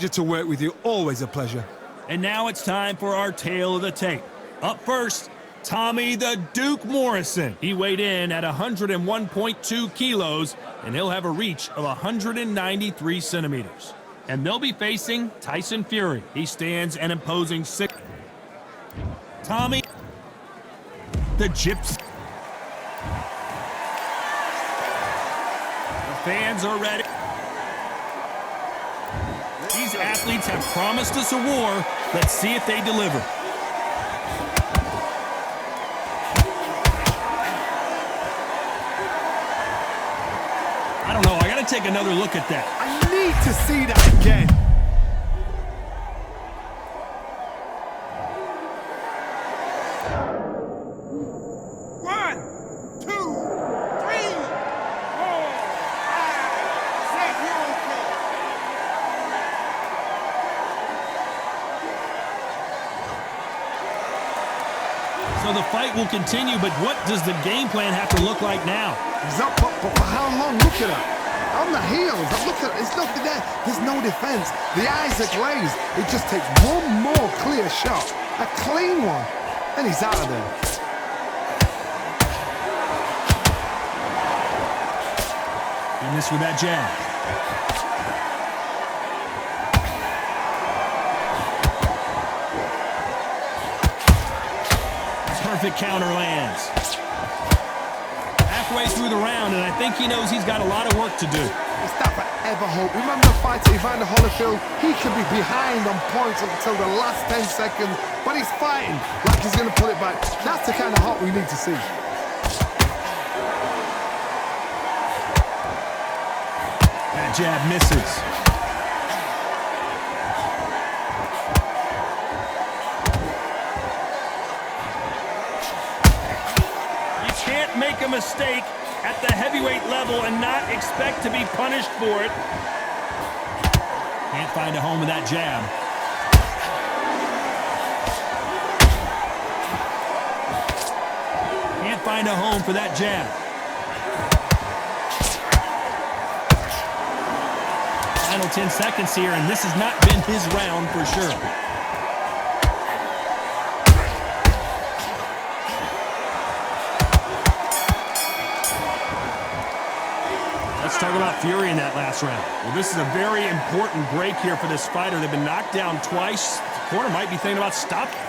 To work with you, always a pleasure. And now it's time for our tale of the tape. Up first, Tommy the Duke Morrison. He weighed in at 101.2 kilos, and he'll have a reach of 193 centimeters. And they'll be facing Tyson Fury. He stands an imposing 6. Tommy the Gypsy. The fans are ready. These athletes have promised us a war. Let's see if they deliver. I don't know. I got to take another look at that. I need to see that again. So the fight will continue, but what does the game plan have to look like now? He's up, but for how long? Look at that. On the heels. Look at it. There's nothing there. There's no defense. The eyes are glazed. It just takes one more clear shot. A clean one. And he's out of there. He missed with that jab. Perfect counter lands. Halfway through the round, and I think he knows he's got a lot of work to do. It's that forever hope. Remember the fight at Evander Holyfield? He could be behind on points until the last 10 seconds, but he's fighting like he's going to pull it back. That's the kind of hope we need to see. That jab misses. Make a mistake at the heavyweight level and not expect to be punished for it. Can't find a home with that jab. Can't find a home for that jab. Final 10 seconds here, and this has not been his round for sure. Talk about Fury in that last round. Well, this is a very important break here for this fighter. They've been knocked down twice. The corner might be thinking about stopping.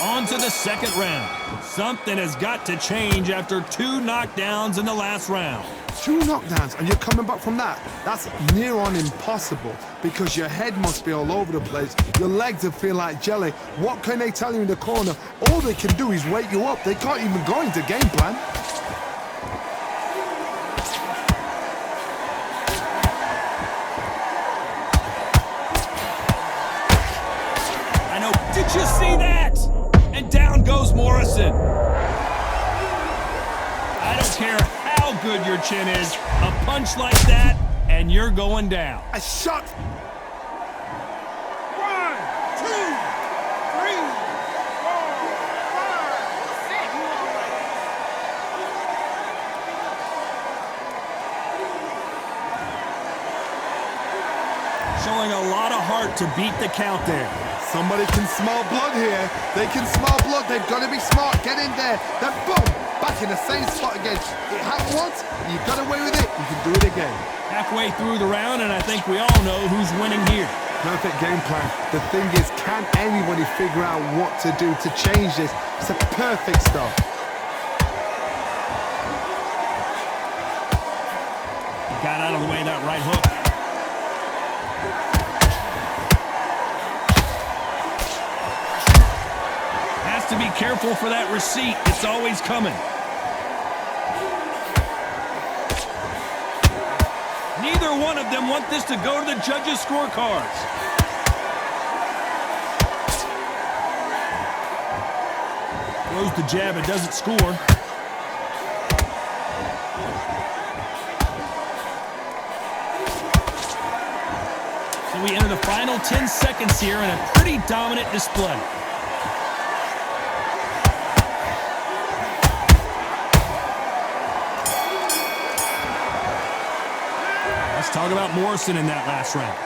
On to the second round. Something has got to change after 2 knockdowns in the last round. 2 knockdowns, and you're coming back from that. That's near on impossible because your head must be all over the place. Your legs will feel like jelly. What can they tell you in the corner? All they can do is wake you up. They can't even go into game plan. Did you see that? And down goes Morrison. I don't care how good your chin is. A punch like that, and you're going down. A shot. 1, 2, 3, 4, 5, 6. Showing a lot of heart to beat the count there. Somebody can smell blood here. They can smell blood. They've got to be smart. Get in there. Then boom, back in the same spot again. It happened once. You got away with it. You can do it again. Halfway through the round, and I think we all know who's winning here. Perfect game plan. The thing is, can anybody figure out what to do to change this? It's a perfect start. Got out of the way of that right hook. To be careful for that receipt. It's always coming. Neither one of them want this to go to the judges' scorecards. Throws the jab, it doesn't score. So we enter the final 10 seconds here in a pretty dominant display. talk about Morrison in that last round.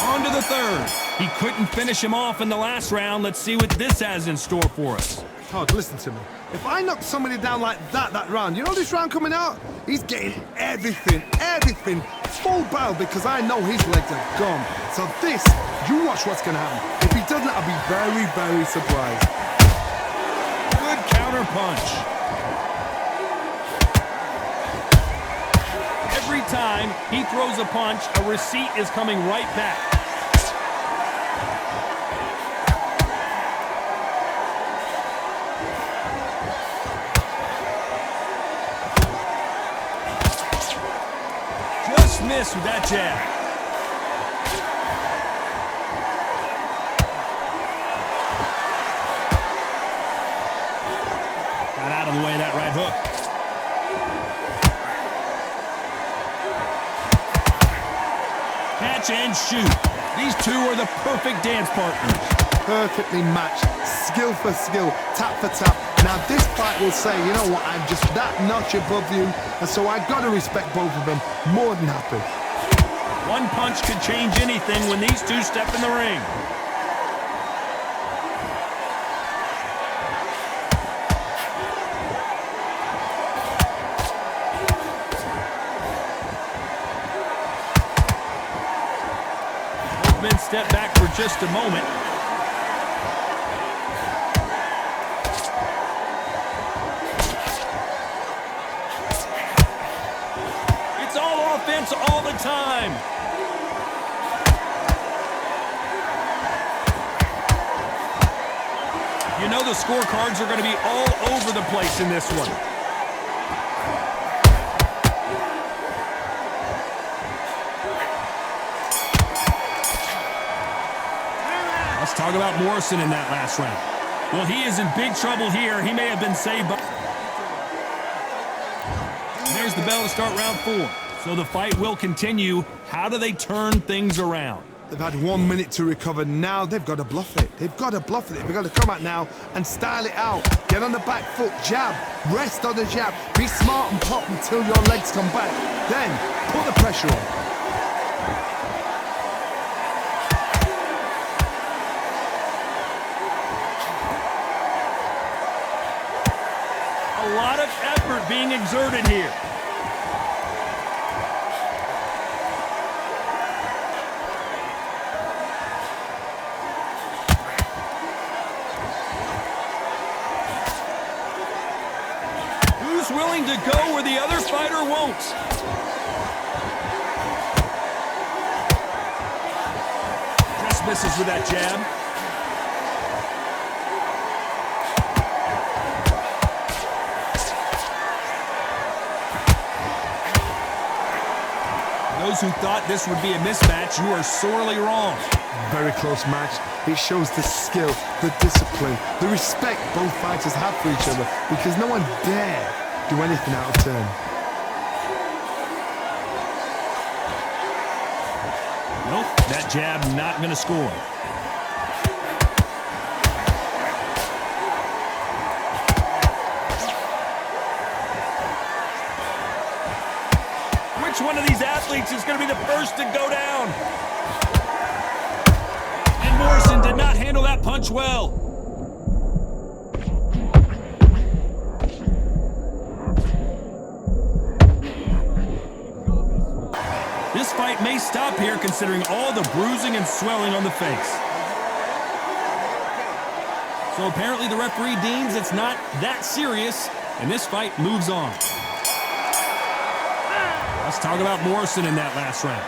On to the third. He couldn't finish him off in the last round. Let's see what this has in store for us. Todd, listen to me. If I knock somebody down like that round, you know this round coming out? He's getting everything, full barrel, because I know his legs are gone. So this, you watch what's going to happen. If he doesn't, I'll be very, very surprised. Good counter punch. Every time he throws a punch, a receipt is coming right back. Just missed with that jab. Got out of the way of that right hook. Catch and shoot. These two are the perfect dance partners. Perfectly matched, skill for skill, tap for tap. Now this fight will say, you know what, I'm just that notch above you, and so I got to respect both of them. More than happy. One punch could change anything when these two step in the ring. Both men step back for just a moment. It's all offense all the time. You know the scorecards are going to be all over the place in this one. Let's talk about Morrison in that last round. Well, he is in big trouble here. He may have been saved by... And there's the bell to start round 4. So the fight will continue. How do they turn things around? They've had 1 minute to recover. Now they've got to bluff it. They've got to bluff it. They've got to come out now and style it out. Get on the back foot, jab, rest on the jab. Be smart and pop until your legs come back. Then put the pressure on. A lot of effort being exerted here. Who's willing to go where the other fighter won't? Just misses with that jab. Those who thought this would be a mismatch, you are sorely wrong. Very close match. It shows the skill, the discipline, the respect both fighters have for each other, because no one dare do anything out of turn. Nope, that jab not going to score. Which one of these athletes is going to be the first to go down? And Morrison did not handle that punch well. This fight may stop here considering all the bruising and swelling on the face. So apparently the referee deems it's not that serious, and this fight moves on. Let's talk about Morrison in that last round.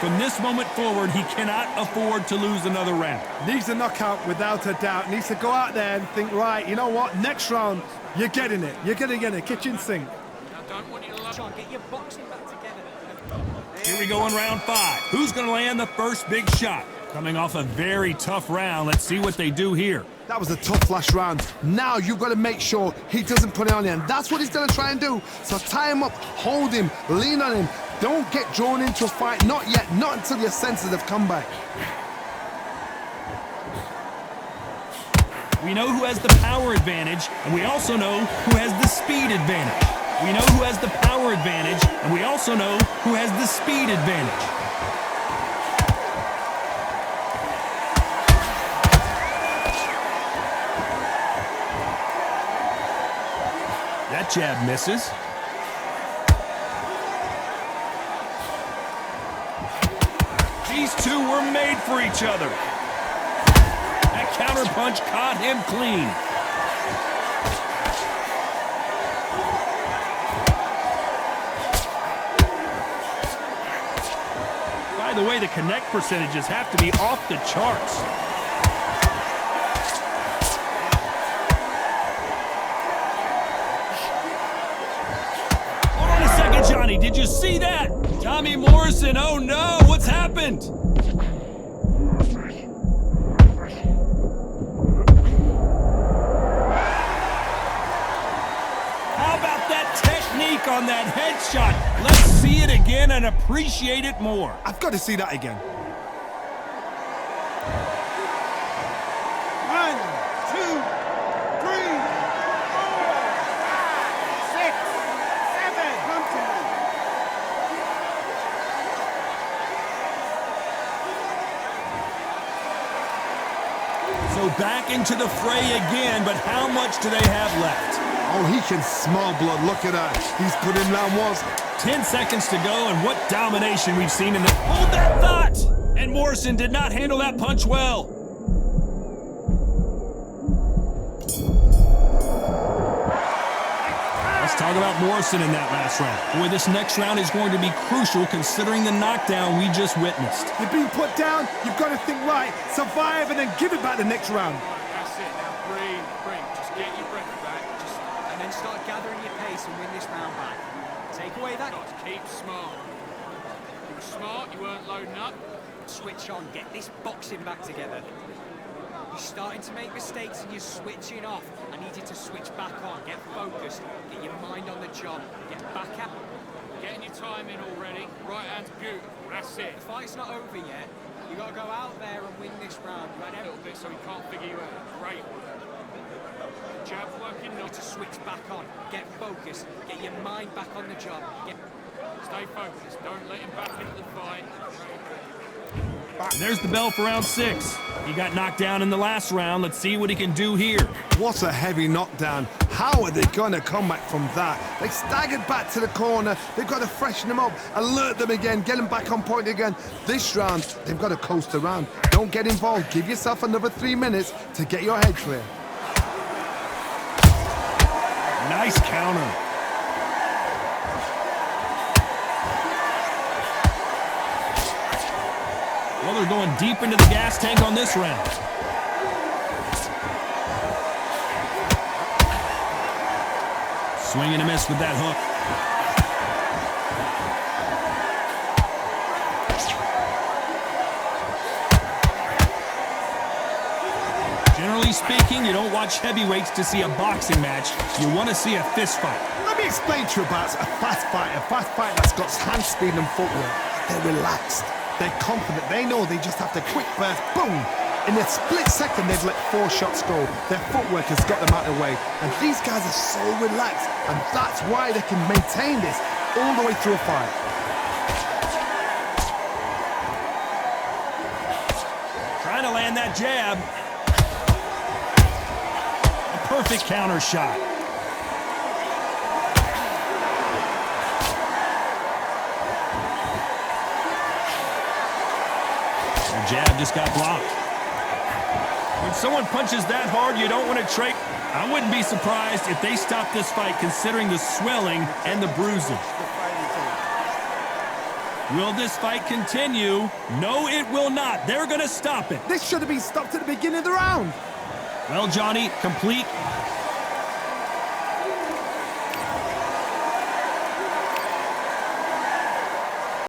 From this moment forward, he cannot afford to lose another round. Needs a knockout without a doubt. Needs to go out there and think, right, you know what, next round, you're getting it. You're going to get a kitchen sink. Get your boxing back together. Here we go in round 5. Who's going to land the first big shot? Coming off a very tough round. Let's see what they do here. That was a tough last round. Now you've got to make sure he doesn't put it on you, and that's what he's going to try and do. So tie him up, hold him, lean on him. Don't get drawn into a fight. Not yet. Not until your senses have come back. We know who has the power advantage, and we also know who has the speed advantage. We know who has the power advantage, and we also know who has the speed advantage. That jab misses. These two were made for each other. That counterpunch caught him clean. By the way, the connect percentages have to be off the charts. Hold on a second, Johnny. Did you see that? Tommy Morrison, oh no, what's happened? How about that technique on that headshot? Let's see it again and appreciate it more. I've got to see that again. 1, 2, 3, 4, 5, 6, 7. Come to me. So back into the fray again, but how much do they have left? Oh, he can smell blood. Look at that. He's put in round one. 10 seconds to go, and what domination we've seen in the... Hold that thought! And Morrison did not handle that punch well. Let's talk about Morrison in that last round. Boy, this next round is going to be crucial considering the knockdown we just witnessed. You've been put down. You've got to think right, survive, and then give it back the next round. That's it. Now breathe. Just get your breath back. And then start gathering your pace and win this round back. Take away that. Keep smart. You were smart, you weren't loading up. Switch on. Get this boxing back together. You're starting to make mistakes and you're switching off. I need you to switch back on. Get focused. Get your mind on the job. Get back at... Getting your time in already. Right hand's beautiful, that's it. The fight's not over yet. You got to go out there and win this round. You had A little bit so he can't figure you out. Great work. Jab's working, to not to switch back on. Get focused. Get your mind back on the job. stay focused. Don't let him back into the fight. And there's the bell for round 6. He got knocked down in the last round. Let's see what he can do here. What a heavy knockdown. How are they going to come back from that? They staggered back to the corner. They've got to freshen them up, alert them again, get them back on point again. This round, they've got to coast around. Don't get involved. Give yourself another 3 minutes to get your head clear. Nice counter. Well, they're going deep into the gas tank on this round. Swing and a miss with that hook. Generally speaking, you don't watch heavyweights to see a boxing match. You want to see a fist fight. Let me explain to you about a fast fight that's got hand speed and footwork. They're relaxed. They're confident. They know they just have to quick burst, boom. In a split second, they've let 4 shots go. Their footwork has got them out of the way. And these guys are so relaxed. And that's why they can maintain this all the way through a fight. Trying to land that jab. A perfect counter shot. Jab just got blocked. When someone punches that hard, you don't want to trade. I wouldn't be surprised if they stopped this fight considering the swelling and the bruising. Will this fight continue? No, it will not. They're going to stop it. This should have been stopped at the beginning of the round. Well, Johnny, complete